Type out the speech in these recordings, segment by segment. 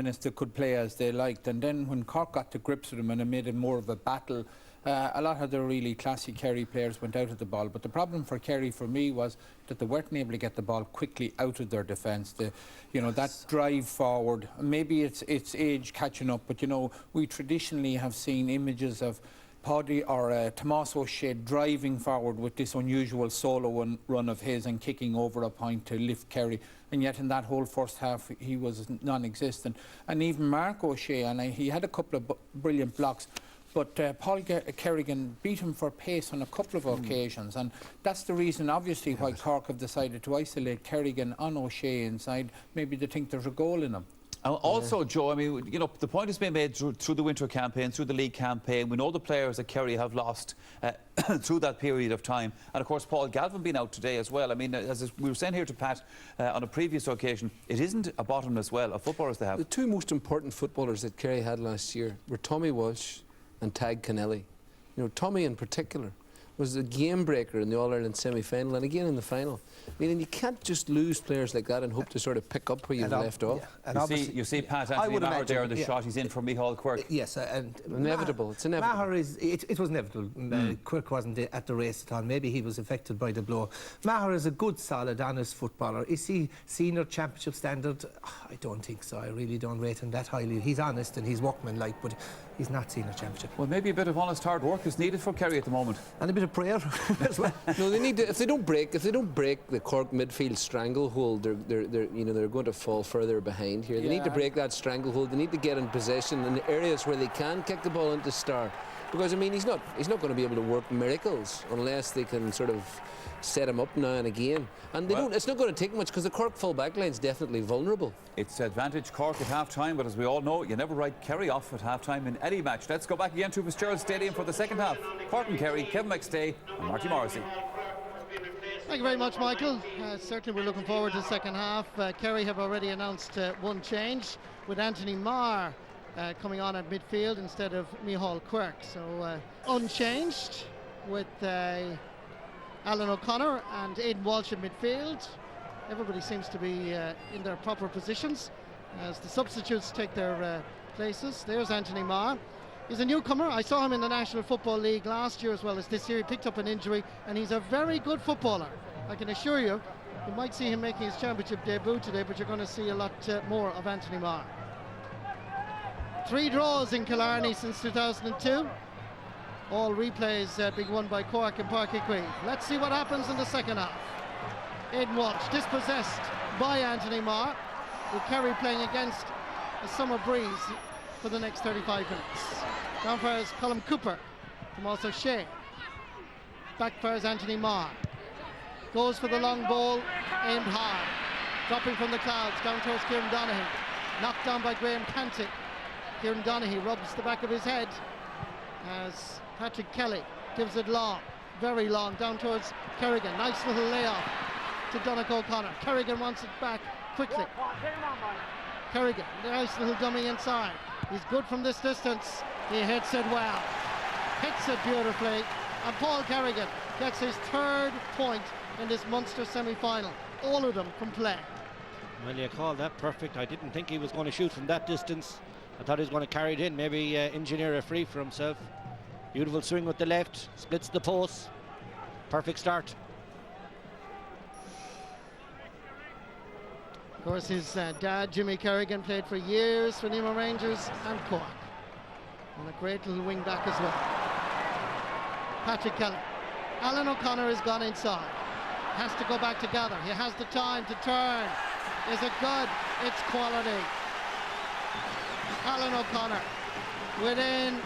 Munster could play as they liked, and then when Cork got to grips with them and it made it more of a battle, a lot of the really classy Kerry players went out of the ball. But the problem for Kerry, for me, was that they weren't able to get the ball quickly out of their defence. That drive forward, maybe it's age catching up, but we traditionally have seen images of Paddy or Tomás O'Shea driving forward with this unusual solo run of his and kicking over a point to lift Kerry, and yet in that whole first half he was non-existent. And even Mark O'Shea, and he had a couple of brilliant blocks, but Paul Kerrigan beat him for pace on a couple of occasions, and that's the reason obviously why Cork have decided to isolate Kerrigan on O'Shea inside. Maybe they think there's a goal in him. Also, Joe, I mean, the point has been made through the winter campaign, through the league campaign. We know the players that Kerry have lost through that period of time. And, of course, Paul Galvin being out today as well. I mean, as we were saying here to Pat on a previous occasion, it isn't a bottomless well of footballers they have. The two most important footballers that Kerry had last year were Tommy Walsh and Tadhg Kennelly. Tommy in particular was a game breaker in the All-Ireland semi-final and again in the final. I mean, and you can't just lose players like that and hope to sort of pick up where you've left off. Yeah. You see Pat Anthony Maher there in the shot he's in for Micheál Quirk. Yes, and inevitable. It's inevitable. Maher it was inevitable. Quirk wasn't at the race at all. Maybe he was affected by the blow. Maher is a good, solid, honest footballer. Is he senior championship standard? I don't think so. I really don't rate him that highly. He's honest and he's workmanlike, but he's not senior championship. Well, maybe a bit of honest hard work is needed for Kerry at the moment, and a bit of prayer as well. No, they need to. If they don't break the Cork midfield stranglehold, they're going to fall further behind here. They need to break that stranglehold. They need to get in possession in areas where they can kick the ball into Star, because I mean he's not going to be able to work miracles unless they can sort of set him up now and again. And they don't. It's not going to take much because the Cork full back line is definitely vulnerable. It's advantage Cork at half-time, but as we all know, you never write Kerry off at half-time in any match. Let's go back again to Fitzgerald Stadium for the second half. Cork and Kerry, Kevin McStay and Marty Morrissey. Thank you very much, Michael. Certainly we're looking forward to the second half. Kerry have already announced one change, with Anthony Maher coming on at midfield instead of Micheál Quirk. So unchanged with Alan O'Connor and Aidan Walsh in midfield. Everybody seems to be in their proper positions as the substitutes take their places. There's Anthony Maher. He's a newcomer. I saw him in the National Football League last year as well as this year. He picked up an injury and he's a very good footballer. I can assure you, you might see him making his championship debut today, but you're going to see a lot more of Anthony Maher. 3 draws in Killarney since 2002. All replays being won by Cork and Páirc Uí Chaoimh. Let's see what happens in the second half. Aidan Walsh dispossessed by Anthony Maher, with Kerry playing against a summer breeze for the next 35 minutes. Down fires Colm Cooper from also Shea. Back fires Anthony Maher. Goes for the long ball, aimed high. Dropping from the clouds down towards Kieran Donaghy. Knocked down by Graham Canty. Kieran Donaghy rubs the back of his head as Patrick Kelly gives it long, very long, down towards Kerrigan. Nice little layoff to Donagh O'Connor. Kerrigan wants it back quickly. Kerrigan, nice little dummy inside. He's good from this distance. He hits it well. Hits it beautifully. And Paul Kerrigan gets his 3rd point in this Munster semi-final. All of them from play. Well, you call that perfect. I didn't think he was going to shoot from that distance. I thought he was going to carry it in, maybe engineer a free for himself. Beautiful swing with the left, splits the post. Perfect start. Of course, his dad, Jimmy Kerrigan, played for years for Nemo Rangers and Cork. And a great little wing back as well. Patrick Kelly. Alan O'Connor has gone inside. Has to go back together. He has the time to turn. Is it good? It's quality. Alan O'Connor. Within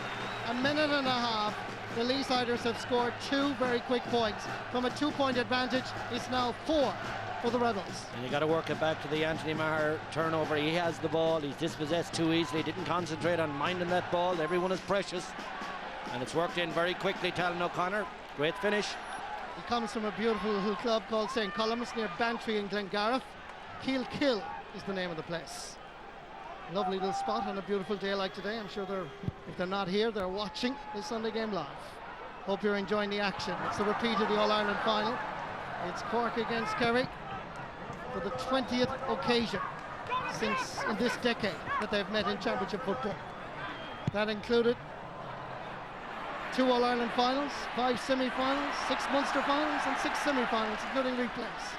a minute and a half, the Leesiders have scored 2 very quick points. From a 2-point advantage, it's now 4 for the Rebels. And you got to work it back to the Anthony Maher turnover. He has the ball. He's dispossessed too easily. Didn't concentrate on minding that ball. Everyone is precious. And it's worked in very quickly to Alan O'Connor. Great finish. He comes from a beautiful little club called St. Columns near Bantry in Glengarriff. Kill is the name of the place. Lovely little spot on a beautiful day like today. I'm sure if they're not here, they're watching this Sunday game live. Hope you're enjoying the action. It's the repeat of the All-Ireland final. It's Cork against Kerry for the 20th occasion. since in this decade that they've met in championship football. That included 2 All-Ireland finals, 5 semi-finals, 6 Munster finals and 6 semi-finals, including replays.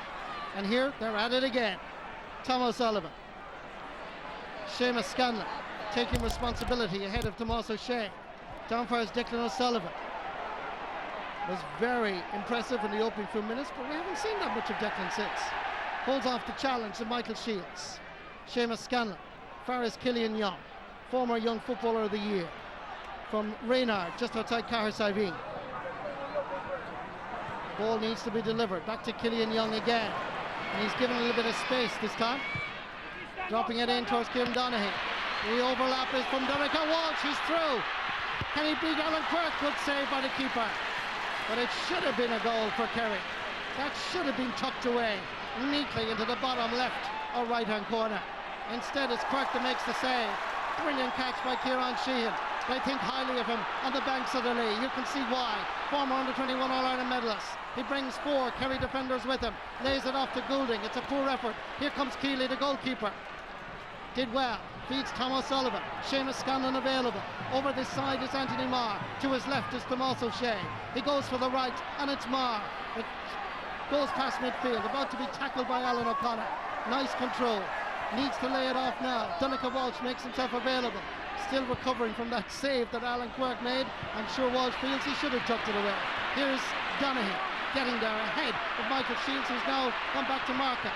And here they're at it again. Tom O'Sullivan. Seamus Scanlon taking responsibility ahead of Tomás O'Shea. Down fires Declan O'Sullivan. Was very impressive in the opening few minutes, but we haven't seen that much of Declan since. Holds off the challenge of Michael Shields. Seamus Scanlon, Faris Killian Young, former Young Footballer of the Year, from Reynard, just outside Cahersiveen. Ball needs to be delivered. Back to Killian Young again. And he's given a little bit of space this time. Dropping it in towards Kieran Donaghy. The overlap is from Donegal Walsh. He's through. Can he beat Alan Quirk? Good save by the keeper. But it should have been a goal for Kerry. That should have been tucked away neatly into the bottom left or right-hand corner. Instead, it's Quirk that makes the save. Brilliant catch by Kieran Sheehan. They think highly of him on the banks of the Lee. You can see why. Former under-21 All-Ireland medalist. He brings 4 Kerry defenders with him. Lays it off to Goulding. It's a poor effort. Here comes Keeley, the goalkeeper. Did well. Feeds Tom O'Sullivan. Seamus Scanlon available. Over this side is Anthony Marr. To his left is Tomás O'Shea. He goes for the right, and it's Marr. It goes past midfield. About to be tackled by Alan O'Connor. Nice control. Needs to lay it off now. Donegal Walsh makes himself available. Still recovering from that save that Alan Quirk made. I'm sure Walsh feels he should have tucked it away. Here's Donaghy getting there ahead of Michael Shields, who's now gone back to marker.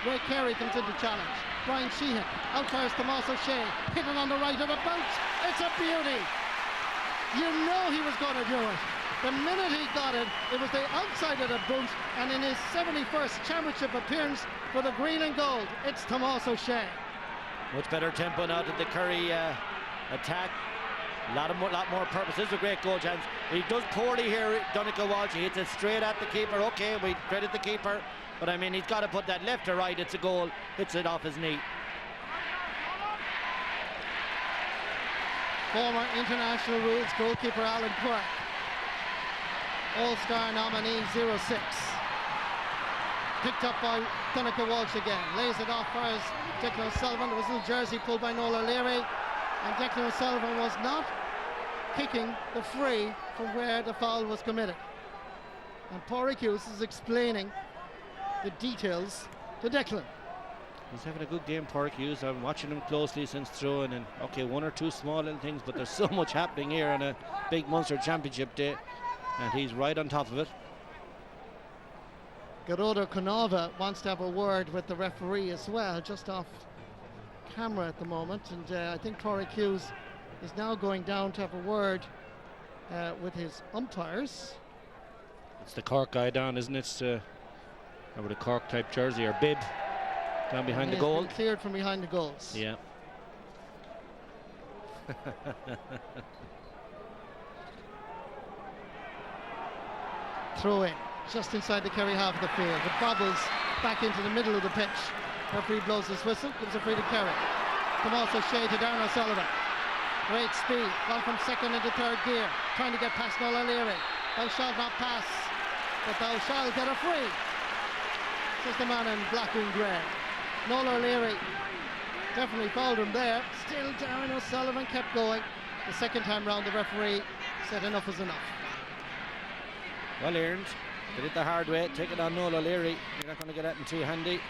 Ray Carey comes into challenge. Brian Sheehan outfires Tomás O'Shea. Hitting on the right of the bounce. It's a beauty. You know he was going to do it. The minute he got it, it was the outside of the boot, and in his 71st championship appearance for the green and gold, it's Tomás O'Shea. Much better tempo now to the Kerry attack. A lot more purpose. This is a great goal chance. He does poorly here, Donegal Walsh. He hits it straight at the keeper. Okay, we credit the keeper, but I mean, he's got to put that left or right. It's a goal. Hits it off his knee. Former international rules goalkeeper Alan Quirk. All-Star nominee 06. Picked up by Donegal Walsh again. Lays it off for his Declan O'Sullivan. There was a little jersey pulled by Noel O'Leary. And Declan O'Sullivan was not kicking the free from where the foul was committed. And Pádraig Hughes is explaining the details to Declan. He's having a good game, Pádraig Hughes. I'm watching him closely since throwing, and okay, 1 or 2 small little things, but there's so much happening here on a big Munster Championship day, and he's right on top of it. Garoda Konova wants to have a word with the referee as well, just off camera at the moment, and I think Pádraig Hughes is now going down to have a word with his umpires. It's the Cork guy down, isn't it? With a Cork type jersey or bib down behind the goal. Cleared from behind the goals. Yeah. Throw in just inside the Kerry half of the field. It bobbles back into the middle of the pitch. Referee blows his whistle, gives a free to Kerry. Tomás O'Shea to Darren O'Sullivan. Great speed, gone from second into third gear, trying to get past Noel O'Leary. Thou shalt not pass, but thou shalt get a free. Says the man in black and grey. Noel O'Leary definitely fouled him there. Still Darren O'Sullivan kept going. The second time round, the referee said enough is enough. Well earned. Did it the hard way. Take it on Noel O'Leary. You're not going to get that in too handy.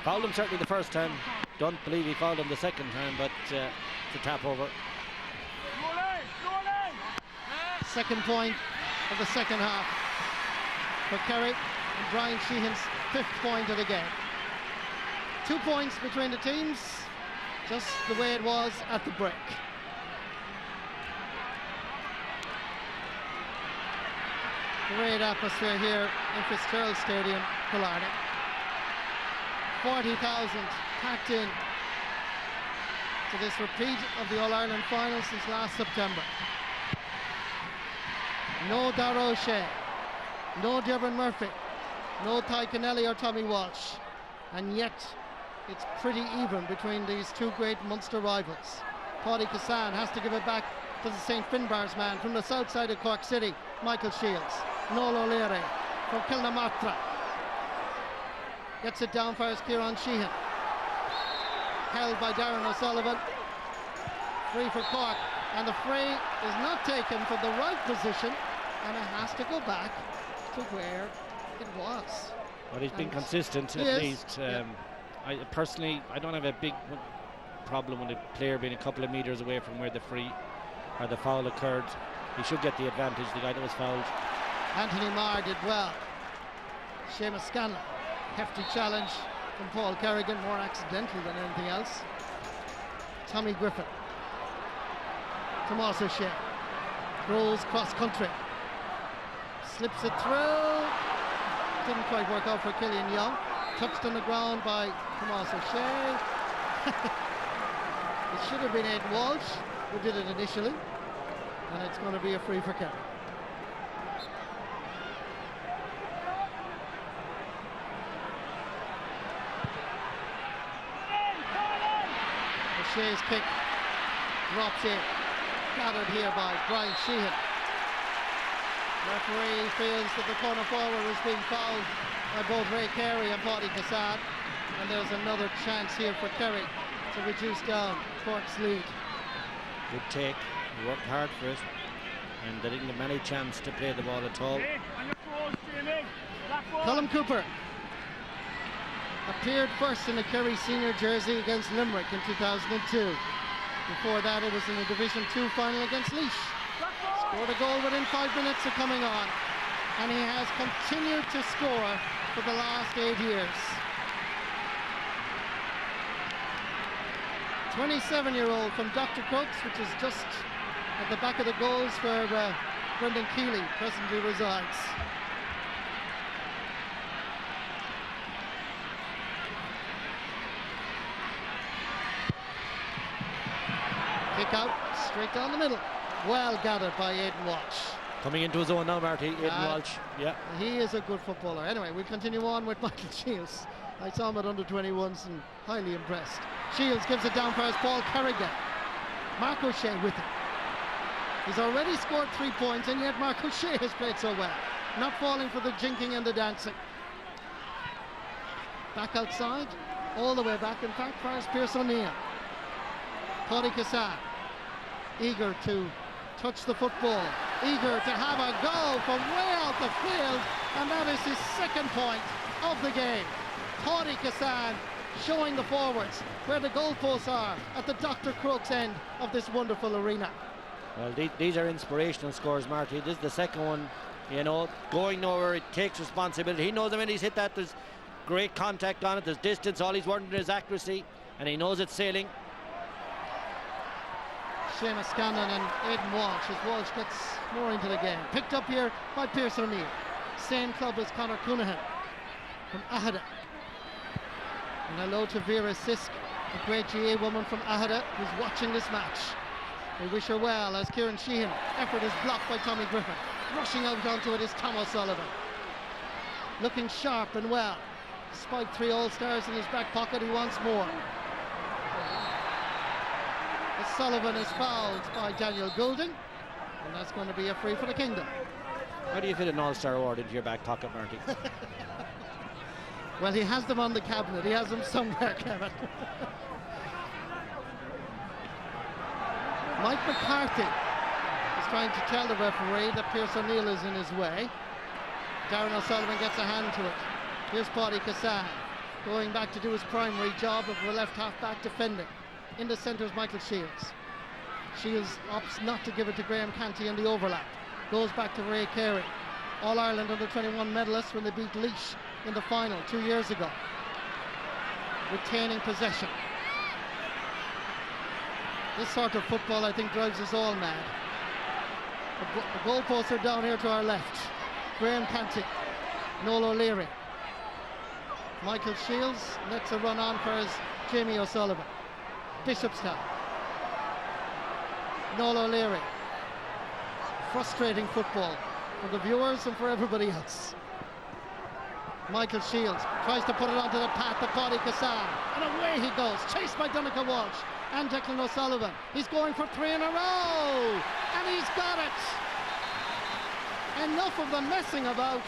Fouled him certainly the first time. Don't believe he fouled him the second time, but it's a tap over. Second point of the second half for Kerry, and Brian Sheehan's 5th point of the game. 2 points between the teams, just the way it was at the break. Great atmosphere here in Fitzgerald Stadium, Killarney. 40,000 packed in to this repeat of the All-Ireland final since last September. No Darragh O'Shea, no Dearborn Murphy, no Ty Kennelly or Tommy Walsh, and yet it's pretty even between these 2 great Munster rivals. Paddy Kassan has to give it back to the St. Finbarr's man from the south side of Cork City, Michael Shields. Noel O'Leary from Kilnamatra gets it down for his Kieran Sheehan. held by Darren O'Sullivan. Free for Cork, and the free is not taken from the right position, and it has to go back to where it was. Well, he's been consistent He at is, least. yeah. I personally, I don't have a big problem with a player being a couple of metres away from where the free or the foul occurred. He should get the advantage, the guy that was fouled. Anthony Marr did well. Seamus Scanlon, hefty challenge from Paul Kerrigan, more accidentally than anything else. Tommy Griffin. Tomas O'Shea throws cross country, slips it through, didn't quite work out for Killian Young. Touched on the ground by Tomas O'Shea. It should have been Aidan Walsh who did it initially, and it's going to be a free for Kerry. O'Shea's kick drops in, gathered here by Brian Sheehan. Referee feels that the corner forward is being fouled by both Ray Carey and Paddy Cassad, and there's another chance here for Kerry to reduce down Cork's lead. Good take, he worked hard for it, and they didn't give him any chance to play the ball at all. Colm Cooper appeared first in a Kerry senior jersey against Limerick in 2002. Before that, it was in the Division 2 final against Laois. Scored a goal within 5 minutes of coming on, and he has continued to score for the last 8 years. 27-year-old from Dr. Crooks, which is just at the back of the goals where Brendan Keeley presently resides. Kick out, straight down the middle. Well gathered by Aidan Walsh. Coming into his own now, Marty, Aidan Walsh. Yeah. He is a good footballer. Anyway, we'll continue on with Michael Shields. I saw him at under-21s and highly impressed. Shields gives it down for his Paul Kerrigan. Mark O'Shea with it. He's already scored 3 points, and yet Mark O'Shea has played so well. Not falling for the jinking and the dancing. Back outside, all the way back, in fact, for Pierce O'Neill. Paddy Cassad, eager to touch the football, eager to have a go from way out the field, and that is his second point of the game. Paddy Cassad showing the forwards where the goalposts are at the Dr. Crooks end of this wonderful arena. Well, these are inspirational scores, Marty. This is the second one, you know, going nowhere. It takes responsibility. He knows the minute he's hit that, there's great contact on it, there's distance. All he's wanting is accuracy, and he knows it's sailing. Seamus Scanlon and Aidan Walsh, as Walsh gets more into the game. Picked up here by Pierce O'Neill. Same club as Conor Coonahan from Ahada. And hello to Vera Sisk, a great GA woman from Ahada who's watching this match. We wish her well as Kieran Sheehan. Effort is blocked by Tommy Griffin. Rushing out onto it is Tom O'Sullivan. Looking sharp and well. Despite 3 All-Stars in his back pocket, he wants more. Sullivan is fouled by Daniel Goulding, and that's going to be a free for the Kingdom. How do you fit an All-Star award into your back pocket, Marty? Well, he has them on the cabinet. He has them somewhere, Kevin. Mike McCarthy is trying to tell the referee that Pierce O'Neill is in his way. Darren O'Sullivan gets a hand to it. Here's Paddy Cassad going back to do his primary job of the left half-back defending. In the centre is Michael Shields. Shields opts not to give it to Graham Canty in the overlap. Goes back to Ray Carey. All-Ireland under-21 medalist when they beat Laois in the final 2 years ago. Retaining possession. This sort of football, I think, drives us all mad. The goalposts are down here to our left. Graham Canty, Noel O'Leary. Michael Shields lets a run on for his Jamie O'Sullivan. Bishopstown. Noel O'Leary. Frustrating football for the viewers and for everybody else. Michael Shields tries to put it onto the path of Paddy Cassad, and away he goes, chased by Donncha Walsh and Declan O'Sullivan. He's going for 3 in a row, and he's got it. Enough of the messing about.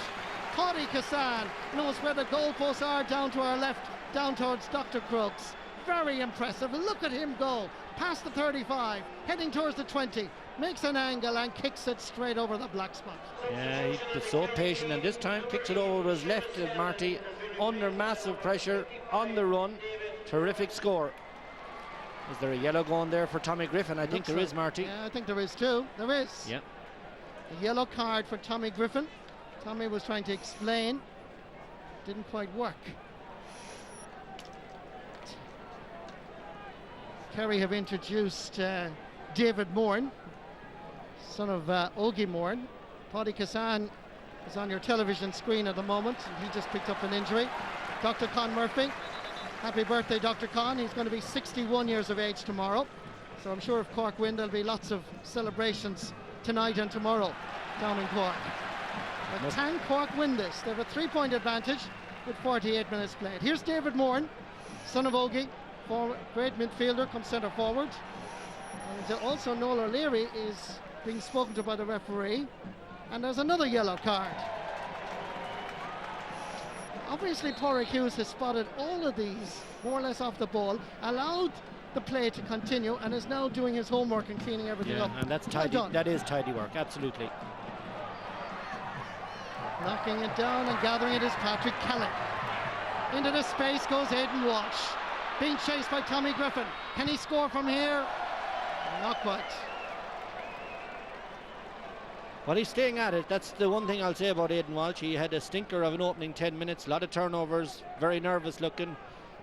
Paddy Cassad knows where the goalposts are, down to our left, down towards Dr. Crooks. very impressive. Look at him go past the 35, heading towards the 20, makes an angle and kicks it straight over the black spot. Yeah, he was so patient, and this time kicks it over with his left, Marty, under massive pressure, on the run. Terrific score. Is there a yellow going there for Tommy Griffin? I think there is, Marty. Yeah, I think there is too. There is. Yeah. A yellow card for Tommy Griffin. Tommy was trying to explain. Didn't quite work. Kerry have introduced David Moran, son of Ogie Moran. Paddy Kassan is on your television screen at the moment, and he just picked up an injury. Dr. Con Murphy, happy birthday, Dr. Con. He's going to be 61 years of age tomorrow. So I'm sure if Cork win, there'll be lots of celebrations tonight and tomorrow down in Cork. But can Cork win this? They have a 3-point advantage with 48 minutes played. Here's David Moran, son of Ogie, great midfielder, comes centre forward. And also Noel O'Leary is being spoken to by the referee. And there's another yellow card. Obviously, Pádraig Hughes has spotted all of these more or less off the ball, allowed the play to continue, and is now doing his homework and cleaning everything up. And that's tidy. That is tidy work, absolutely. Knocking it down and gathering it is Patrick Kelly. Into the space goes Aidan Walsh, being chased by Tommy Griffin. Can he score from here? Not quite. Well, he's staying at it. That's the one thing I'll say about Aidan Walsh. He had a stinker of an opening 10 minutes, a lot of turnovers, very nervous looking,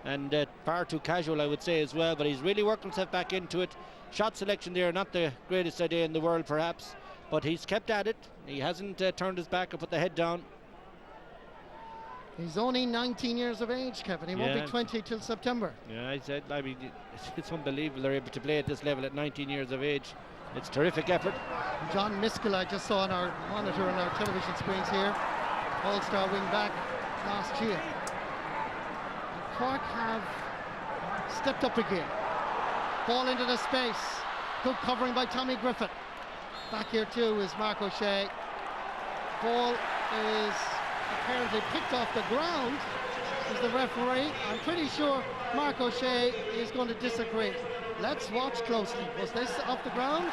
and far too casual, I would say, as well. But he's really worked himself back into it. Shot selection there, not the greatest idea in the world, perhaps, but he's kept at it. He hasn't turned his back or put the head down. He's only 19 years of age, Kevin. He won't be 20 till September. Yeah, I mean, it's unbelievable they're able to play at this level at 19 years of age. It's terrific effort. John Miskell, I just saw on our monitor on our television screens here, All-Star wing back last year. And Cork have stepped up again. Ball into the space. Good covering by Tommy Griffin. Back here too is Mark O'Shea. Ball is apparently picked off the ground, is the referee. I'm pretty sure Mark O'Shea is going to disagree. Let's watch closely. Was this off the ground?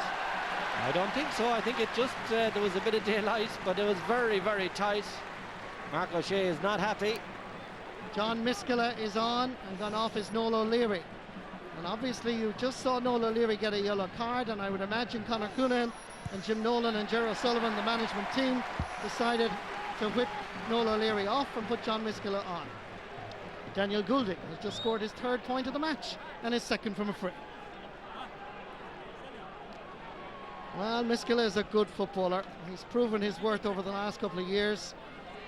I don't think so. I think it just, there was a bit of daylight, but it was very, very tight. Mark O'Shea is not happy. John Miskella is on, and gone off is Noel O'Leary. And obviously you just saw Noel O'Leary get a yellow card, and I would imagine Conor Coonan and Jim Nolan and Gerard Sullivan, the management team, decided to whip Noel O'Leary off and put John Miskella on. Daniel Goulding has just scored his 3rd point of the match and his 2nd from a free. Well, Miskella is a good footballer. He's proven his worth over the last couple of years,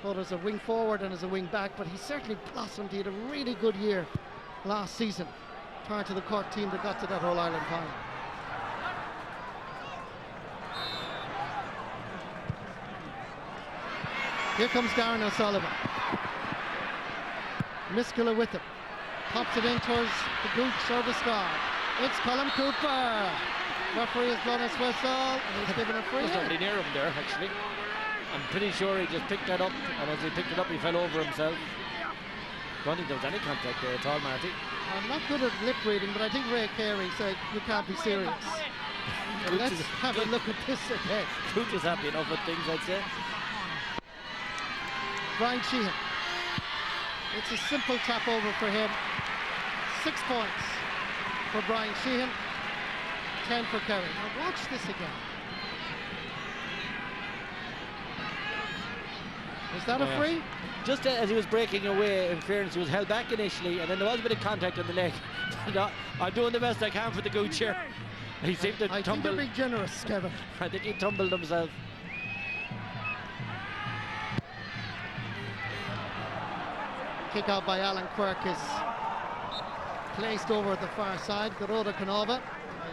both as a wing forward and as a wing back, but he certainly blossomed. He had a really good year last season, part of the Cork team that got to that All-Ireland final. Here comes Darren O'Sullivan. Miskella with him. Pops it in towards the Gooch or the Star. It's Colin Cooper. Referee has blown his whistle and he's given a free. There's nobody near him there, actually. I'm pretty sure he just picked that up, and as he picked it up, he fell over himself. Don't think there was any contact there at all, Marty. I'm not good at lip reading, but I think Ray Carey said you can't be serious. So let's have a look at this again. Gooch is happy enough with things, I'd say. Brian Sheehan. It's a simple tap over for him. 6 points for Brian Sheehan. 10 for Kerry. Now watch this again. Is that a free? Just as he was breaking away, in fairness, he was held back initially, and then there was a bit of contact on the leg. I'm doing the best I can for the Gooch here. He seemed to tumble. I think you're being generous, Kevin. I think he tumbled himself. Kick out by Alan Quirk is placed over at the far side. Garoda Canova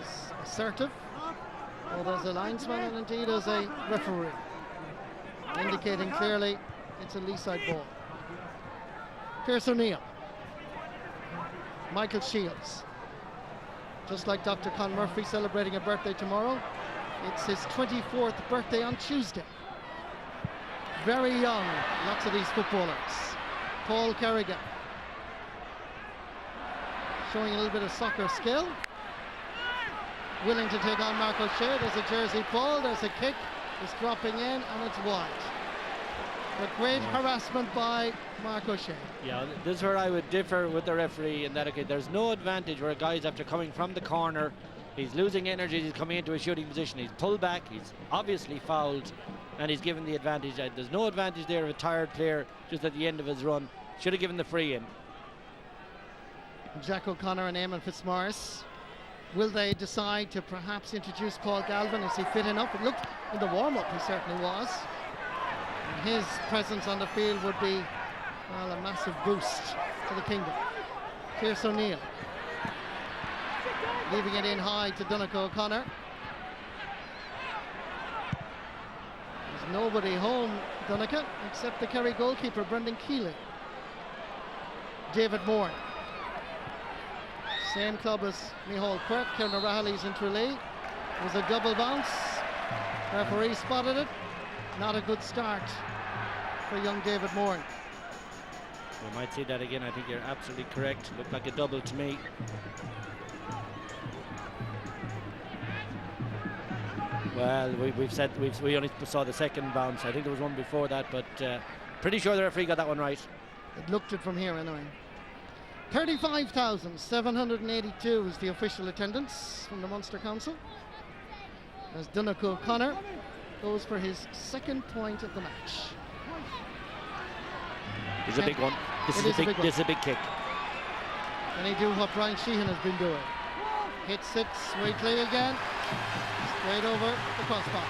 is assertive, both as a linesman and indeed as a referee, indicating clearly it's a Leaside ball. Pierce O'Neill. Michael Shields. Just like Dr. Con Murphy celebrating a birthday tomorrow, it's his 24th birthday on Tuesday. Very young, lots of these footballers. Paul Kerrigan. showing a little bit of soccer skill. Willing to take on Mark O'Shea. There's a jersey pull, there's a kick, it's dropping in, and it's wide. But great harassment by Mark O'Shea. Yeah, this is where I would differ with the referee in that, okay, there's no advantage where a guy's after coming from the corner, he's losing energy, he's coming into a shooting position, he's pulled back, he's obviously fouled, and he's given the advantage. There's no advantage there of a tired player just at the end of his run. Should have given the free in. Jack O'Connor and Eamon Fitzmaurice. Will they decide to perhaps introduce Paul Galvin? Is he fit enough? It looked in the warm-up he certainly was. And his presence on the field would be, well, a massive boost to the kingdom. Pierce O'Neill leaving it in high to Donnacha O'Connor. There's nobody home, Donnacha, except the Kerry goalkeeper, Brendan Keeley. David Moore. Same club as Micheál Quirk, Kieran O'Reilly's in Tralee. It was a double bounce. Referee spotted it. Not a good start for young David Moore. We might see that again. I think you're absolutely correct. Looked like a double to me. Well, we only saw the second bounce. I think there was one before that, but pretty sure the referee got that one right. It looked it from here anyway. 35,782 is the official attendance from the Munster Council, as Donnacha O'Connor goes for his second point of the match. This is a big one. This is a big kick. Can he do what Brian Sheehan has been doing? Hits it sweetly again, straight over the crossbar.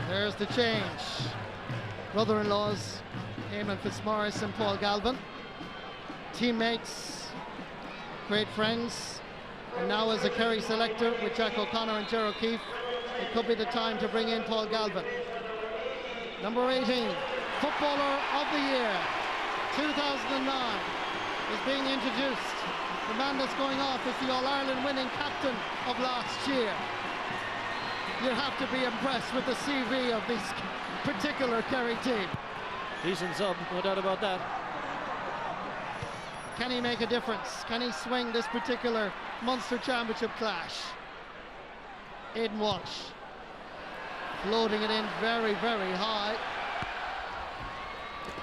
There's the change. Brother-in-laws, Eamon Fitzmaurice and Paul Galvin. Teammates, great friends. And now as a Kerry selector with Jack O'Connor and Ger O'Keefe, it could be the time to bring in Paul Galvin. Number 18, Footballer of the Year, 2009, is being introduced. The man that's going off is the All-Ireland winning captain of last year. You have to be impressed with the CV of this particular Kerry team. Decent sub, no doubt about that. Can he make a difference? Can he swing this particular Munster Championship clash? Aidan Walsh floating it in very, very high.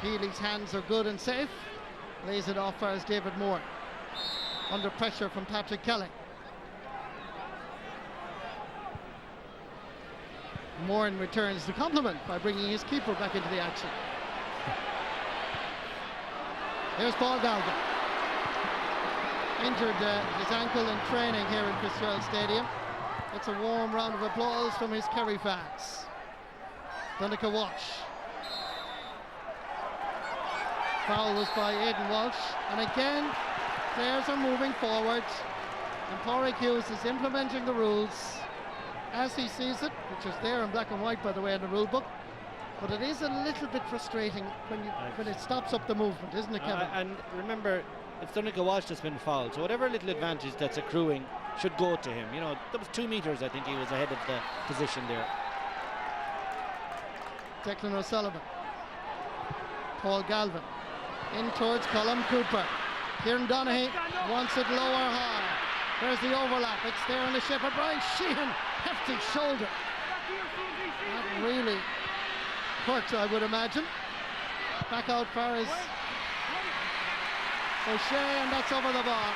Healy's hands are good and safe. Lays it off as David Moore. Under pressure from Patrick Kelly. Moore returns the compliment by bringing his keeper back into the action. Here's Paul Galvin. Injured his ankle in training here in Fitzgerald Stadium. It's a warm round of applause from his Kerry fans. Donnacha Walsh. Foul was by Aidan Walsh. And again, players are moving forward. And Pádraig Hughes is implementing the rules as he sees it, which is there in black and white, by the way, in the rule book. But it is a little bit frustrating when it stops up the movement, isn't it, Kevin? And remember, it's Donnacha Walsh that's been fouled, so whatever little advantage that's accruing should go to him. You know, there was 2 meters, I think he was ahead of the position there. Declan O'Sullivan. Paul Galvin. In towards Colm Cooper. Kieran Donaghy wants it lower high. There's the overlap. It's there on the ship. But Brian Sheehan, hefty shoulder. That really hurt, I would imagine. Back out far is O'Shea, and that's over the bar.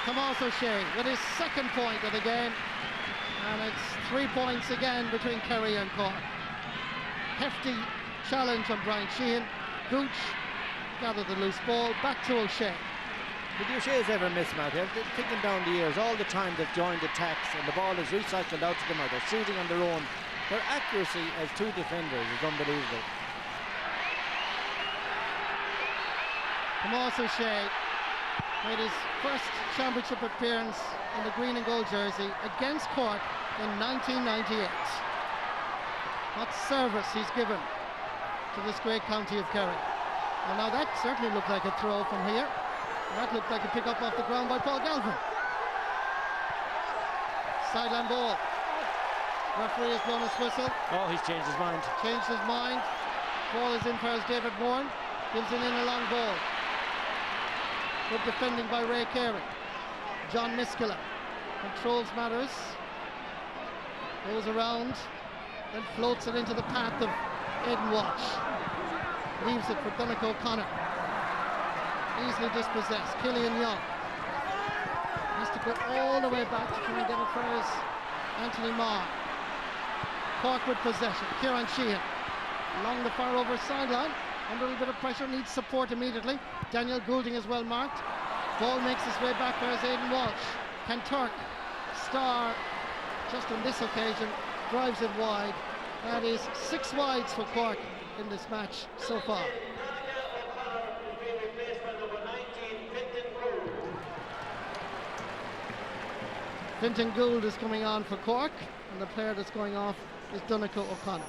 Tomas O'Shea with his second point of the game. And it's 3 points again between Kerry and Cork. Hefty challenge on Brian Sheehan. Gooch gathered the loose ball. Back to O'Shea. Did the O'Shea's ever miss, Matt? They're thinking down the years, all the time they've joined attacks and the ball is recycled out to them, or they're shooting on their own. Their accuracy as 2 defenders is unbelievable. Tomas O'Shea made his first championship appearance in the green and gold jersey against Cork in 1998. What service he's given to this great county of Kerry. And now that certainly looked like a throw from here. That looked like a pick up off the ground by Paul Galvin. Sideline ball. Referee has blown his whistle. Oh, he's changed his mind. Changed his mind. Ball is in for David Bourne. Gives it in a long ball. Good defending by Ray Kerry. John Miskela controls matters. Goes around. Then floats it into the path of Aidan Walsh. Leaves it for Donnacha O'Connor. Easily dispossessed. Killian Young has to go all the way back to try and get it for his Anthony Marr. Cork with possession. Kieran Sheehan along the far over sideline. Under a little bit of pressure, needs support immediately. Daniel Goulding is well marked. Ball makes its way back. There's Aidan Walsh. Can Turk Star, just on this occasion, drives it wide. That is 6 wides for Cork in this match so far. Fintan Gould is coming on for Cork, and the player that's going off is Donnacha O'Connor.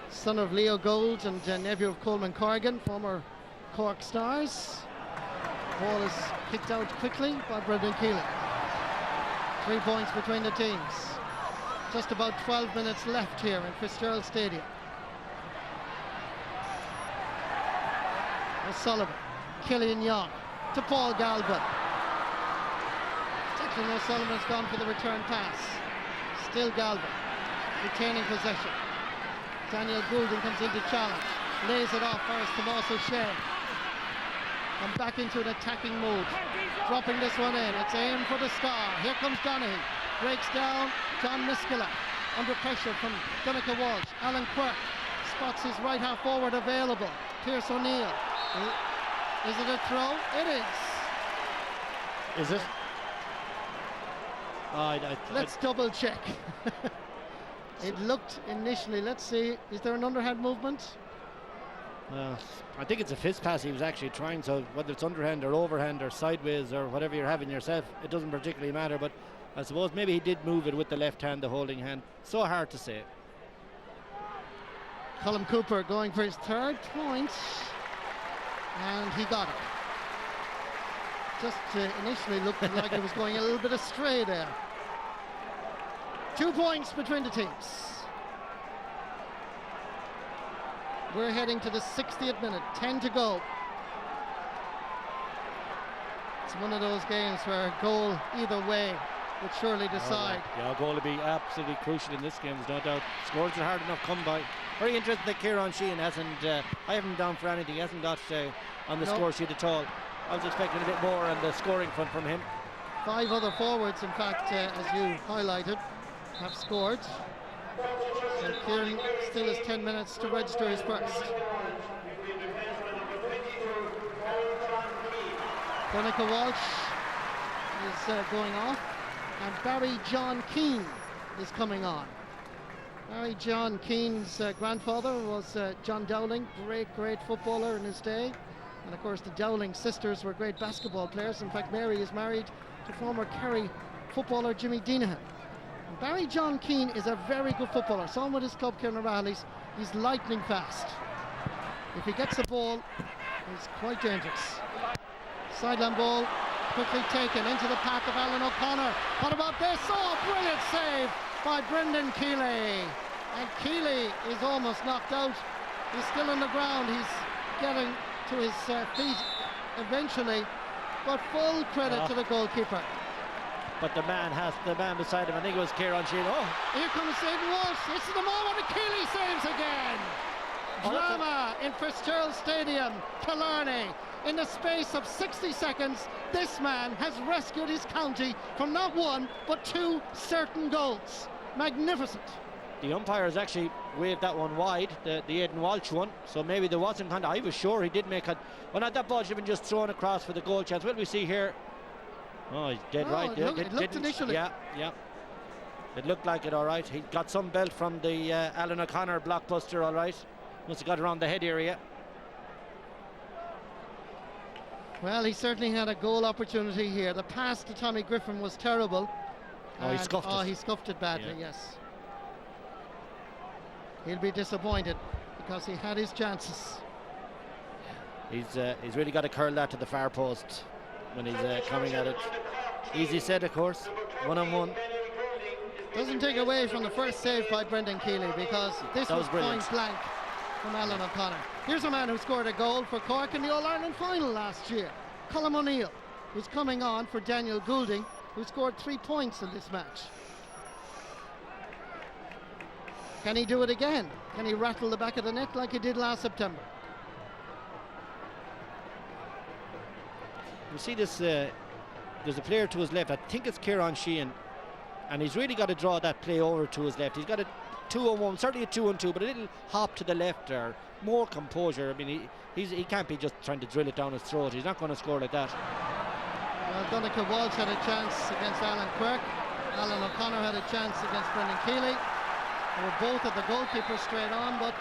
Son of Leo Gould and nephew of Coleman Corrigan, former Cork stars. Ball is kicked out quickly by Brendan Keelan. 3 points between the teams. Just about 12 minutes left here in Fitzgerald Stadium. O'Sullivan, Killian Young to Paul Galvin. Declan O'Sullivan's gone for the return pass. Still Galvin, retaining possession. Daniel Goulding comes into challenge, lays it off first to Moss O'Shea. And back into an attacking mode. Dropping this one in. It's aim for the star. Here comes Donaghy. Breaks down. John Miskela under pressure from Donnacha Walsh. Alan Quirk spots his right half forward available. Pierce O'Neill. Is it a throw? It is. Is it? Let's double check. It looked initially, let's see, is there an underhand movement? I think it's a fist pass he was actually trying, so whether it's underhand or overhand or sideways or whatever you're having yourself, it doesn't particularly matter, but I suppose maybe he did move it with the left hand, the holding hand. So hard to say. Colm Cooper going for his 3rd point, and he got it. Just initially looked like it was going a little bit astray there. 2 points between the teams. We're heading to the 60th minute, 10 to go. It's one of those games where a goal either way would surely decide. Yeah, a goal would be absolutely crucial in this game, there's no doubt. Scores are hard enough come by. Very interesting that Kieran Sheehan hasn't, I haven't down for anything, he hasn't got on the score sheet at all. I was expecting a bit more on the scoring front from him. 5 other forwards, in fact, as you highlighted, have scored. So Kieran still has 10 minutes to register his first. Donnacha Walsh is going off, and Barry John Keane is coming on. Barry John Keane's grandfather was John Dowling, great footballer in his day. And of course the Dowling sisters were great basketball players. In fact, Mary is married to former Kerry footballer Jimmy Deanahan. And Barry John Keane is a very good footballer. Saw him with his club, Kieran. He's lightning fast. If he gets the ball, he's quite dangerous. Sideline ball quickly taken into the path of Alan O'Connor. What about this? Oh, brilliant save by Brendan Keeley. And Keeley is almost knocked out. He's still on the ground. He's getting to his feet eventually, but full credit to the goalkeeper. But the man beside him, I think it was Kieran Sheehan. Oh, here comes Aidan Walsh. This is the moment, and Keeley saves again. Drama in Fitzgerald Stadium, Killarney. In the space of 60 seconds, this man has rescued his county from not 1 but 2 certain goals. Magnificent. The umpires actually waved that one wide, the Aidan Walsh one, so maybe there wasn't contact. I was sure he did make it. Well, not that ball should have been just thrown across for the goal chance. What do we see here? Oh, he's dead right. It looked initially. Yeah. It looked like it, all right. He got some belt from the Alan O'Connor blockbuster, all right. Must have got around the head area. Well, he certainly had a goal opportunity here. The pass to Tommy Griffin was terrible. Oh, he scuffed it. Oh, he scuffed it badly, yes. He'll be disappointed because he had his chances. He's really got to curl that to the far post when he's coming at it. Easy said, of course. 1-on-1. Doesn't take away from the first save by Brendan Keeley, because this That was was brilliant. point blank from Alan O'Connor. Here's a man who scored a goal for Cork in the All-Ireland final last year, Colm O'Neill, who's coming on for Daniel Goulding, who scored 3 points in this match. Can he do it again? Can he rattle the back of the net like he did last September? You see this, there's a player to his left, I think it's Kieran Sheehan, and he's really got to draw that play over to his left. He's got a 2-on-1, certainly a 2-on-2, but a little hop to the left there, more composure. I mean, he can't be just trying to drill it down his throat. He's not going to score like that. Well, Donncha Walsh had a chance against Alan Quirk. Alan O'Connor had a chance against Brendan Keeley. They were both at the goalkeeper straight on, but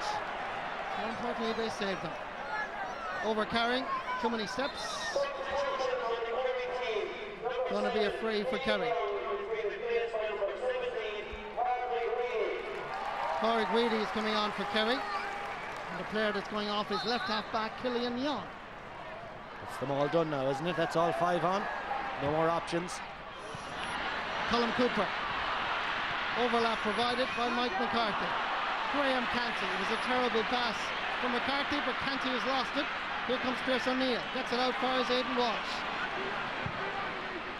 more importantly, they saved them. Overcarrying, too many steps. Going to be a free for Kerry. Corey Greedy is coming on for Kerry. And the player that's going off is left half back, Killian Young. That's them all done now, isn't it? That's all 5 on. No more options. Colm Cooper. Overlap provided by Mike McCarthy. Graham Canty. It was a terrible pass from McCarthy, but Canty has lost it. Here comes Pierce O'Neill. Gets it out far as Aidan Walsh.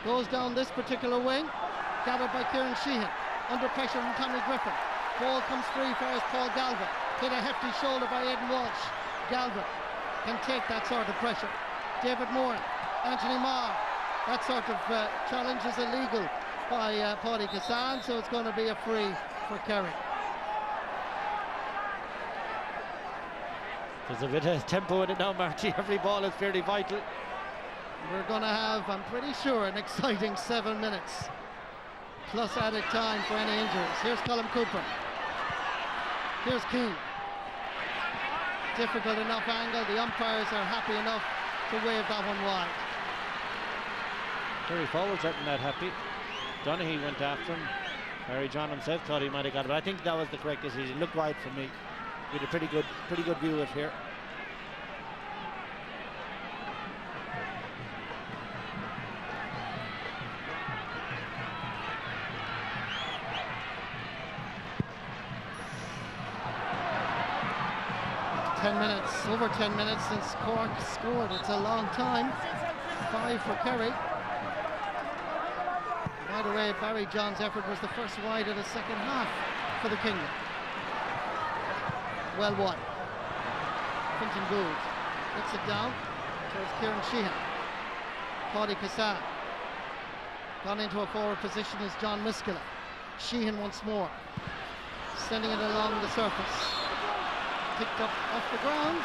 Goes down this particular wing. Gathered by Kieran Sheehan. Under pressure from Tommy Griffin. Ball comes free for Paul Galvin. Hit a hefty shoulder by Aidan Walsh. Galvin can take that sort of pressure. David Moore. Anthony Marr. That sort of challenge is illegal by Pádraig Hassan, so it's going to be a free for Kerry. There's a bit of tempo in it now, Marty. Every ball is fairly vital. We're going to have, I'm pretty sure, an exciting 7 minutes. Plus added time for any injuries. Here's Colm Cooper. Here's Keane. Difficult enough angle. The umpires are happy enough to wave that one wide. Kerry forwards aren't that happy. Donaghy went after him. Harry John himself thought he might have got it, but I think that was the correct decision. Looked wide for me. We had a pretty good view of it here. Over 10 minutes since Cork scored. It's a long time. 5 for Kerry. By the way, Barry John's effort was the first wide of the second half for the Kingdom. Well won. Quinton Gould gets it down towards Kieran Sheehan. Pádraig Hassan. Gone into a forward position is John Miskela. Sheehan once more. Sending it along the surface. Picked up off the ground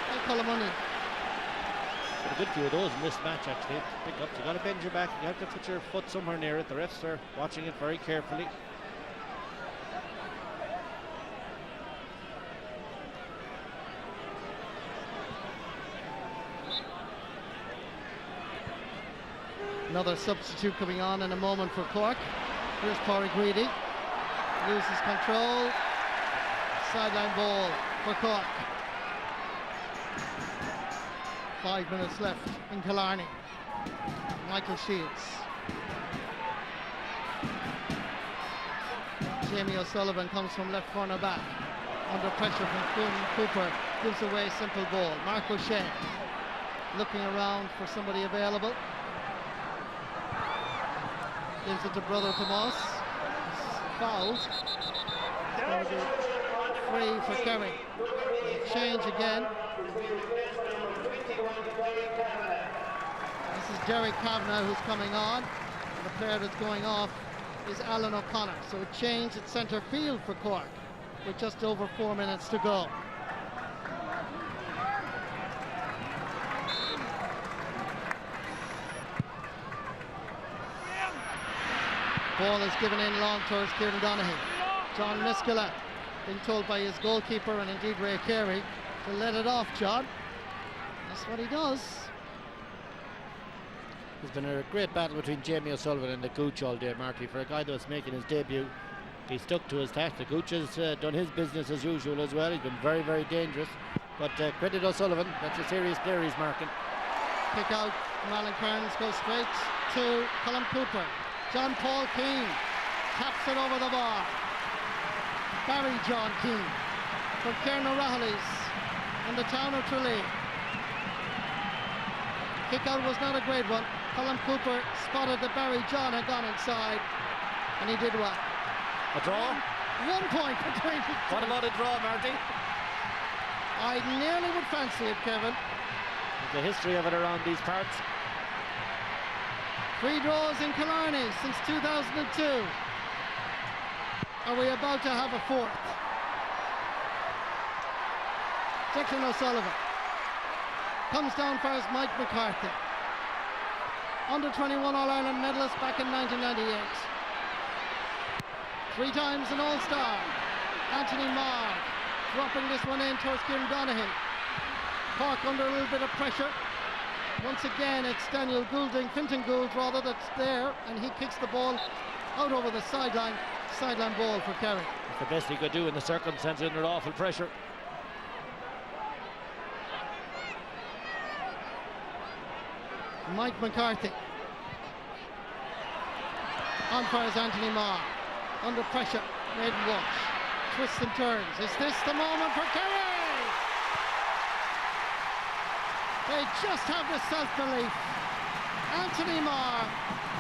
by Colm O'Neill. A good few of those in this match, actually. Pick up. You got to bend your back. You have to put your foot somewhere near it. The refs are watching it very carefully. Another substitute coming on in a moment for Cork. Here's Corey Greedy. Loses control. Sideline ball for Cork. 5 minutes left in Killarney. Michael Shields. Jamie O'Sullivan comes from left corner back. Under pressure from Colm Cooper. Gives away simple ball. Mark O'Shea looking around for somebody available. Gives it to Brother Tomas. Fouled. It's going to be free for Kerry. Change again. This is Derek Kavanagh who's coming on. And the player that's going off is Alan O'Connor. So a change at centre field for Cork with just over 4 minutes to go. Ball is given in long towards Kieran Donaghy. John Miskela being told by his goalkeeper and indeed Ray Carey to let it off, John. That's what he does. There's been a great battle between Jamie O'Sullivan and the Gooch all day, Marty. For a guy that was making his debut, he stuck to his task. The Gooch has done his business as usual as well. He's been very, very dangerous. But credit O'Sullivan, that's a serious player he's marking. Kick out from Alan Kearns, goes straight to Colm Cooper. John Paul Keane taps it over the bar. Barry John Keane from Kieran O'Rahilly's in the town of Tralee. Kick out was not a great one. Colm Cooper spotted that Barry John had gone inside, and he did well. A draw? 1 point between the two. What about a draw, Marty? I nearly would fancy it, Kevin. The history of it around these parts. 3 draws in Killarney since 2002. Are we about to have a 4th? Declan O'Sullivan comes down for his Mike McCarthy. Under 21 All-Ireland medalist back in 1998. 3 times an All-Star. Anthony Marr dropping this one in towards Kieran Donaghy. Cork under a little bit of pressure. Once again, it's Daniel Goulding, Fintan Gould rather, that's there, and he kicks the ball out over the sideline. Sideline ball for Kerry. It's the best he could do in the circumstances under awful pressure. Mike McCarthy. On for his Anthony Marr. Under pressure, Maiden Walsh. Twists and turns. Is this the moment for Kerry? They just have the self-belief. Anthony Marr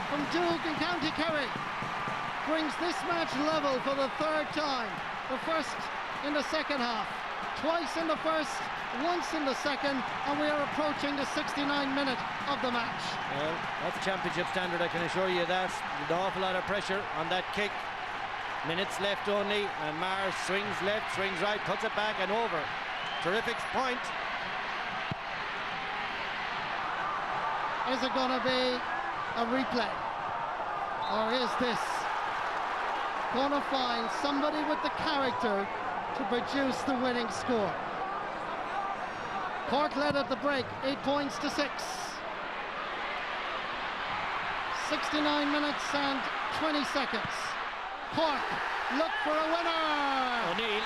from Doug in County Kerry brings this match level for the 3rd time. The first in the second half, twice in the first, once in the second, and we are approaching the 69th minute of the match. Well, that's championship standard, I can assure you that. An awful lot of pressure on that kick. Minutes left only, and Marr swings left, swings right, puts it back and over. Terrific point. Is it going to be a replay? Or is this going to find somebody with the character to produce the winning score? Cork led at the break, 8 points to 6. 69 minutes and 20 seconds. Cork look for a winner. O'Neill.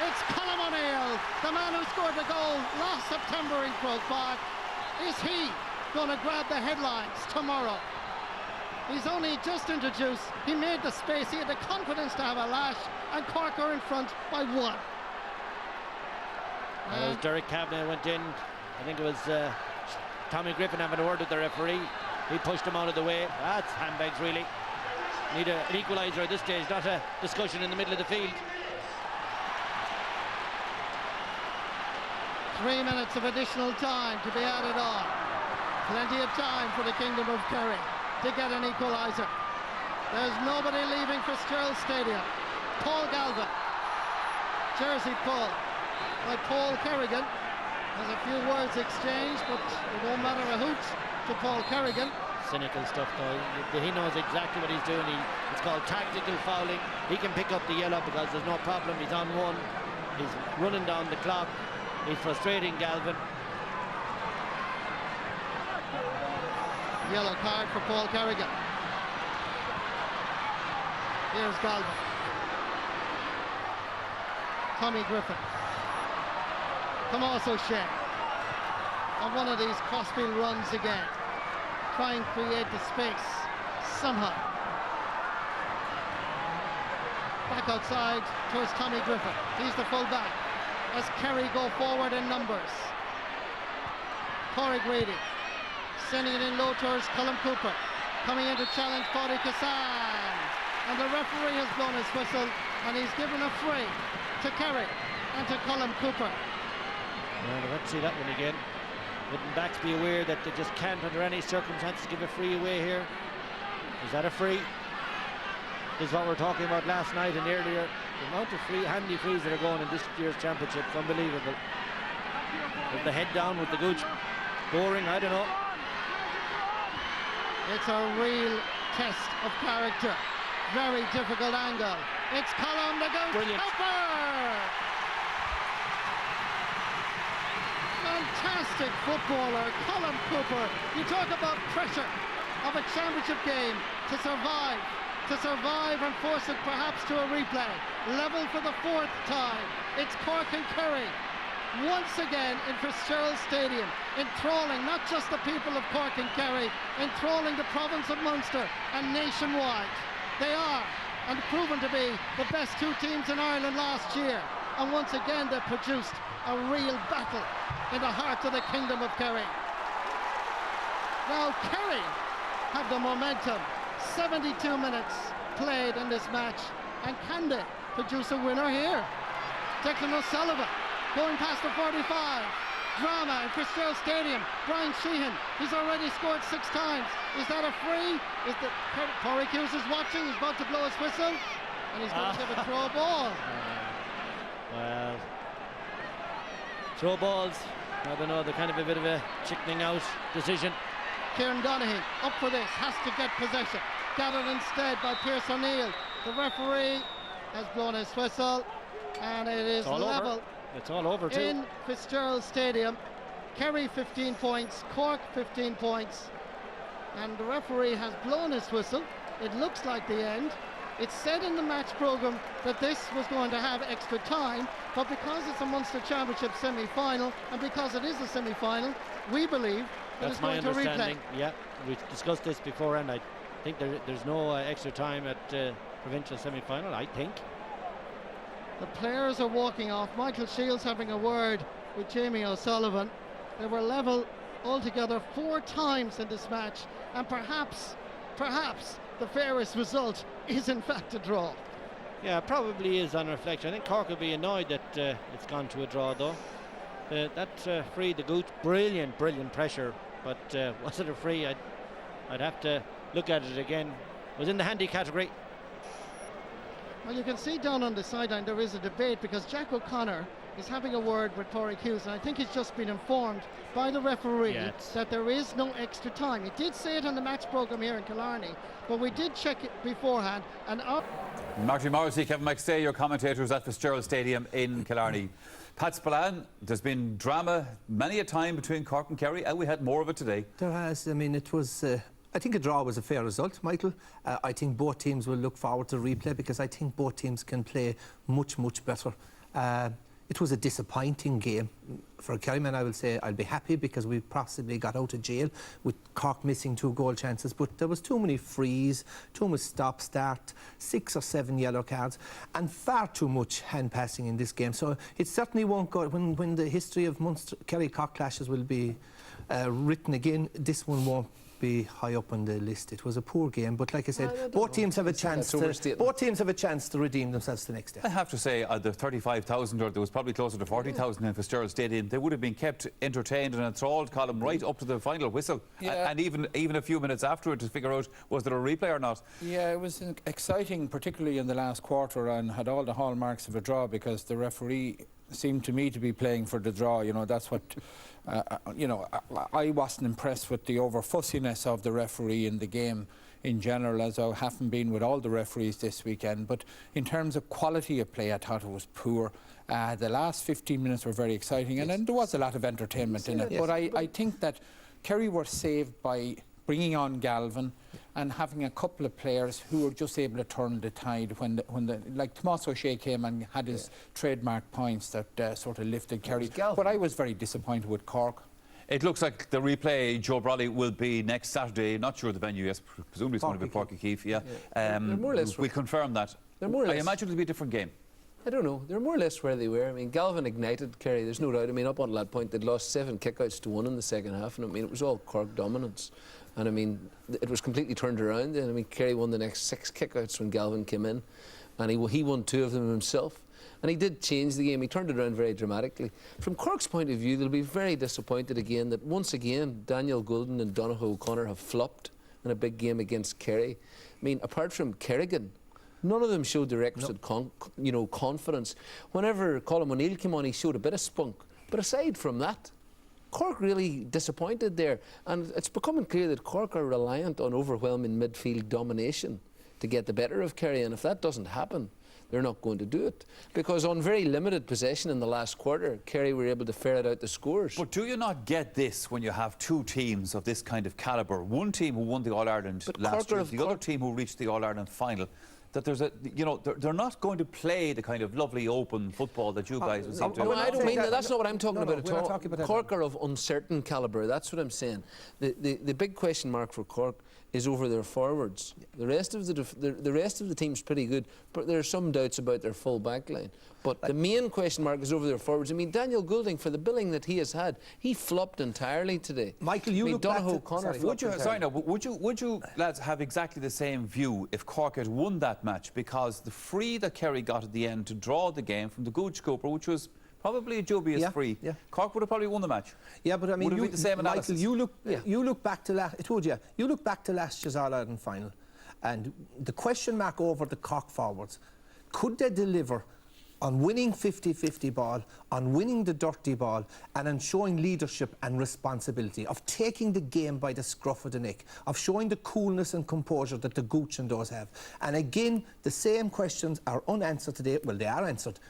It's Colm O'Neill, the man who scored the goal last September in Croke Park. Is he going to grab the headlines tomorrow? He's only just introduced. He made the space. He had the confidence to have a lash, and Cork are in front by 1. As Derek Kavanagh went in, I think it was Tommy Griffin having a word with the referee. He pushed him out of the way. That's handbags, really. Need an equaliser at this stage, not a discussion in the middle of the field. 3 minutes of additional time to be added on. Plenty of time for the Kingdom of Kerry to get an equaliser. There's nobody leaving Fitzgerald Stadium. Paul Galvin, jersey pull by Paul Kerrigan. There's a few words exchanged, but it won't matter a hoot to Paul Kerrigan. Cynical stuff though. He knows exactly what he's doing. It's called tactical fouling. He can pick up the yellow because there's no problem. He's on 1. He's running down the clock. He's frustrating Galvin. Yellow card for Paul Kerrigan. Here's Galvin. Tommy Griffin. Tomas O'Shea on one of these crossfield runs again. Try and create the space somehow. Back outside towards Tommy Griffin. He's the full back as Kerry go forward in numbers. Corey Grady sending it in low towards Colm Cooper. Coming in to challenge Paddy Kassan. And the referee has blown his whistle and he's given a free to Kerry and to Colm Cooper. Well, let's see that one again. Wouldn't backs be aware that they just can't under any circumstances give a free away here? Is that a free? This is what we were talking about last night and earlier. The amount of handy frees that are going in this year's championship is unbelievable. With the head down with the gooch. Boring, I don't know. It's a real test of character. Very difficult angle. It's Colm the Gooch. Brilliant. Fantastic footballer, Colm Cooper. You talk about pressure of a championship game to survive and force it perhaps to a replay. Level for the 4th time. It's Cork and Kerry. once again in Fitzgerald Stadium, enthralling not just the people of Cork and Kerry, enthralling the province of Munster and nationwide. They are, and proven to be, the best two teams in Ireland last year. And once again they produced a real battle in the heart of the kingdom of Kerry. Now Kerry have the momentum. 72 minutes played in this match, and can they produce a winner here? Declan O'Sullivan going past the 45. Drama in Fitzgerald Stadium. Brian Sheehan, he's already scored 6 times. Is that a free? Corey Hughes is watching, he's about to blow his whistle, and he's going to give a throw ball. Well, throw balls, I don't know, they're kind of a bit of a chickening out decision. Kieran Donaghy up for this, has to get possession. Gathered instead by Pierce O'Neill. The referee has blown his whistle, and it is level. Over. It's all over too. In Fitzgerald Stadium. Kerry 15 points, Cork 15 points, and the referee has blown his whistle. It looks like the end. It said in the match programme that this was going to have extra time, but because it's a Munster Championship semi-final, and because it is a semi-final, we believe that it's going to replay. That's my understanding. Yeah, we discussed this before, and I think there's no extra time at provincial semi-final, I think. The players are walking off. Michael Shields having a word with Jamie O'Sullivan. They were level altogether 4 times in this match, and perhaps the fairest result is in fact a draw. Yeah, probably is on reflection. I think Cork will be annoyed that it's gone to a draw though. That free, the Goot, brilliant pressure, but was it a free? I'd have to look at it again. It was in the handy category. Well, you can see down on the sideline there is a debate, because Jack O'Connor is having a word with Pádraig Hughes, and I think he's just been informed by the referee that there is no extra time. He did say it on the match programme here in Killarney, but we did check it beforehand. And Marty Morrissey, Kevin McStay, your commentators at Fitzgerald Stadium in Killarney. Pat Spillane, there's been drama many a time between Cork and Kerry, and we had more of it today. There has. I mean, it was... I think a draw was a fair result, Michael. I think both teams will look forward to replay, because I think both teams can play much better. It was a disappointing game. For a Kerryman, I will say I'll be happy because we possibly got out of jail with Cork missing 2 goal chances, but there was too many frees, too much stop-start, 6 or 7 yellow cards, and far too much hand passing in this game. So it certainly won't go... When the history of Munster Kerry-Cork clashes will be written again, this one won't be high up on the list. It was a poor game, but like I said, both teams have a chance to redeem themselves the next day. I have to say, the 35,000, or there was probably closer to 40,000 in Fitzgerald Stadium, they would have been kept entertained and enthralled, Colin, right up to the final whistle, and even a few minutes after it to figure out was there a replay or not. Yeah, it was exciting, particularly in the last quarter, and had all the hallmarks of a draw, because the referee seemed to me to be playing for the draw. You know, that's what... I wasn't impressed with the over-fussiness of the referee in the game in general, as I haven't been with all the referees this weekend. But in terms of quality of play, I thought it was poor. The last 15 minutes were very exciting, and then there was a lot of entertainment in it. But I think that Kerry were saved by bringing on Galvin and having a couple of players who were just able to turn the tide when like Tomás O'Shea came and had his trademark points that sort of lifted Kerry. But I was very disappointed with Cork. It looks like the replay, Joe Brawley, will be next Saturday. Not sure the venue, yes, presumably it's going to be Páirc Uí Chaoimh, They're more or less we confirm that. They're more or less. I imagine it'll be a different game. I don't know. They're more or less where they were. I mean, Galvin ignited Kerry, there's no doubt. I mean, up until that point, they'd lost 7 kickouts to 1 in the second half, and I mean, it was all Cork dominance. And I mean, it was completely turned around. And I mean, Kerry won the next 6 kickouts when Galvin came in, and he won 2 of them himself. And he did change the game. He turned it around very dramatically. From Cork's point of view, they'll be very disappointed again that once again Daniel Goulden and Donoghue O'Connor have flopped in a big game against Kerry. I mean, apart from Kerrigan, none of them showed the requisite confidence. Whenever Colin O'Neill came on, he showed a bit of spunk. But aside from that, Cork really disappointed there. And it's becoming clear that Cork are reliant on overwhelming midfield domination to get the better of Kerry. And if that doesn't happen, they're not going to do it. Because on very limited possession in the last quarter, Kerry were able to ferret out the scores. But do you not get this when you have 2 teams of this kind of calibre? One team who won the All-Ireland last year, the other team who reached the All-Ireland final. that there's a, you know, they're not going to play the kind of lovely open football that you guys would seem to. No, I don't mean that. That's not what I'm talking about at we're not all. talking about that. Cork are of uncertain calibre. That's what I'm saying. The big question mark for Cork is over their forwards. The rest of the team's pretty good, but there are some doubts about their full back line. But the main question mark is over their forwards. I mean, Daniel Goulding, for the billing that he has had, he flopped entirely today. Michael, you look back to... Sorry. Would you lads have exactly the same view if Cork had won that match? Because the free that Kerry got at the end to draw the game from the Gooch Cooper, which was probably a dubious free, Cork would have probably won the match. Yeah, but I mean, would it be the same analysis? Michael, you look back to last year's All-Ireland final, and the question mark over the Cork forwards, could they deliver on winning 50-50 ball, on winning the dirty ball, and on showing leadership and responsibility, of taking the game by the scruff of the neck, of showing the coolness and composure that the Gooch and those have. And again, the same questions are unanswered today. Well, they are answered.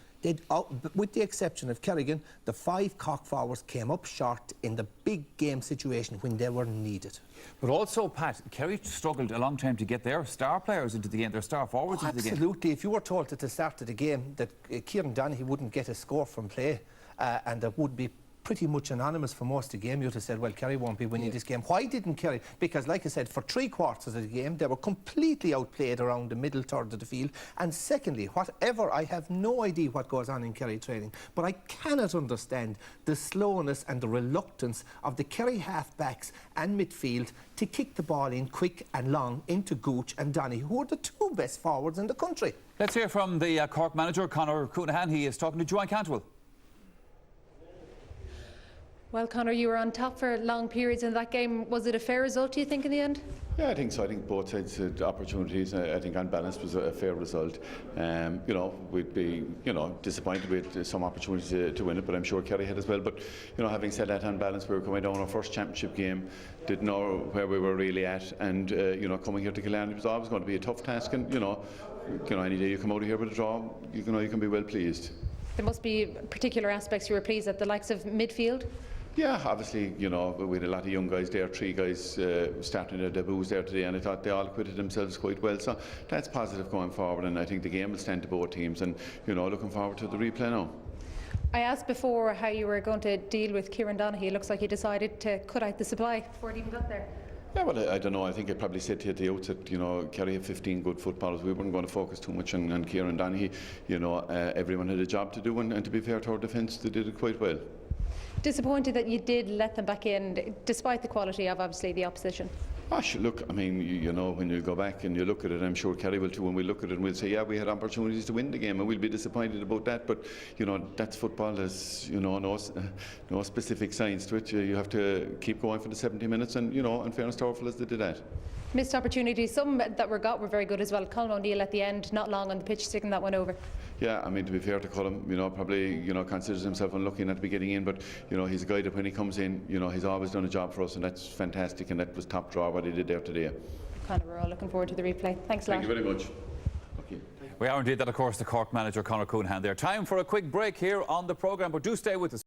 With the exception of Kerrigan, the 5 Cork forwards came up short in the big game situation when they were needed. But also, Pat, Kerry struggled a long time to get their star players into the game, their star forwards into the game. Absolutely. If you were told at the start of the game that Kieran Donaghy wouldn't get a score from play and that would be pretty much anonymous for most of the game, you'd have said, well, Kerry won't be winning this game. Why didn't Kerry? Because, like I said, for 3/4 of the game, they were completely outplayed around the middle third of the field. And secondly, I have no idea what goes on in Kerry training, but I cannot understand the slowness and the reluctance of the Kerry half-backs and midfield to kick the ball in quick and long into Gooch and Donaghy, who are the 2 best forwards in the country. Let's hear from the Cork manager, Conor Coonahan. He is talking to Joanne Cantwell. Well, Conor, you were on top for long periods in that game. Was it a fair result, do you think, in the end? Yeah, I think so. I think both sides had opportunities. I think on balance was a fair result. You know, we'd be, you know, disappointed with some opportunities to win it, but I'm sure Kerry had as well. But, you know, having said that, on balance, we were coming down our first championship game, didn't know where we were really at, and, you know, coming here to Killarney was always going to be a tough task, and, you know, any day you come out of here with a draw, you know, you can be well pleased. There must be particular aspects you were pleased at, the likes of midfield? Yeah, obviously, you know, we had a lot of young guys there, 3 guys starting their debuts there today, and I thought they all acquitted themselves quite well. So that's positive going forward, and I think the game will stand to both teams, and, you know, looking forward to the replay now. I asked before how you were going to deal with Kieran Donaghy. It looks like you decided to cut out the supply before it even got there. Yeah, well, I don't know. I think I probably said to you at the outset, you know, Kerry have 15 good footballers. We weren't going to focus too much on Kieran Donaghy. You know, everyone had a job to do, and to be fair to our defence, they did it quite well. Disappointed that you did let them back in, despite the quality of, obviously, the opposition? Look, I mean, you know, when you go back and you look at it, I'm sure Kerry will too, when we look at it and we'll say, yeah, we had opportunities to win the game, and we'll be disappointed about that, but, you know, that's football. There's, you know, no specific science to it. You have to keep going for the 70 minutes, and, you know, in fairness to our fellas, they did that. Missed opportunities, some that were very good as well. Colm O'Neill at the end, not long on the pitch, sticking that one over. Yeah, I mean, to be fair to Colm, you know, probably, you know, considers himself unlucky not to be getting in, but, you know, he's a guy that when he comes in, you know, he's always done a job for us, and that's fantastic, and that was top draw what he did there today. Conor, we're all looking forward to the replay. Thanks a lot. Thank you very much. Okay. We are indeed that, of course, the Cork manager, Conor Coonahan there. Time for a quick break here on the programme, but do stay with us.